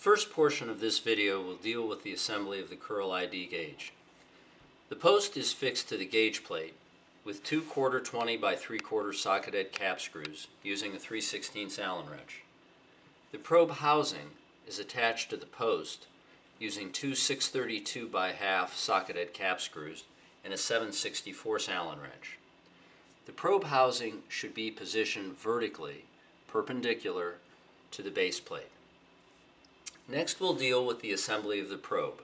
first portion of this video will deal with the assembly of the Curl ID gauge. The post is fixed to the gauge plate with two 1/4 20 by 3/4 socket head cap screws using a 3/16 Allen wrench. The probe housing is attached to the post using two 632 by 1/2 socket head cap screws and a 7/64 Allen wrench. The probe housing should be positioned vertically, perpendicular to the base plate. Next we'll deal with the assembly of the probe.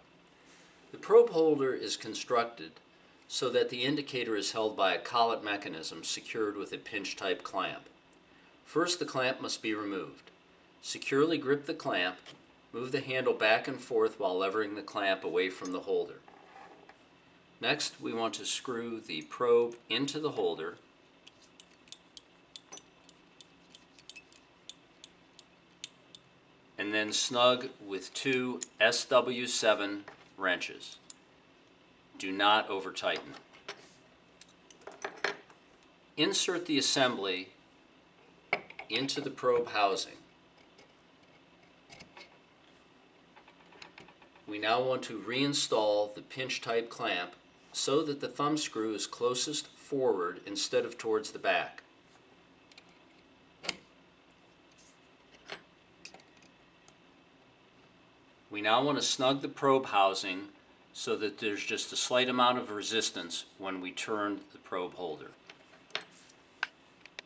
The probe holder is constructed so that the indicator is held by a collet mechanism secured with a pinch type clamp. First, the clamp must be removed. Securely grip the clamp, move the handle back and forth while levering the clamp away from the holder. Next, we want to screw the probe into the holder and then snug with two SW7 wrenches. Do not over tighten. Insert the assembly into the probe housing. We now want to reinstall the pinch type clamp so that the thumb screw is closest forward instead of towards the back. We now want to snug the probe housing so that there's just a slight amount of resistance when we turn the probe holder.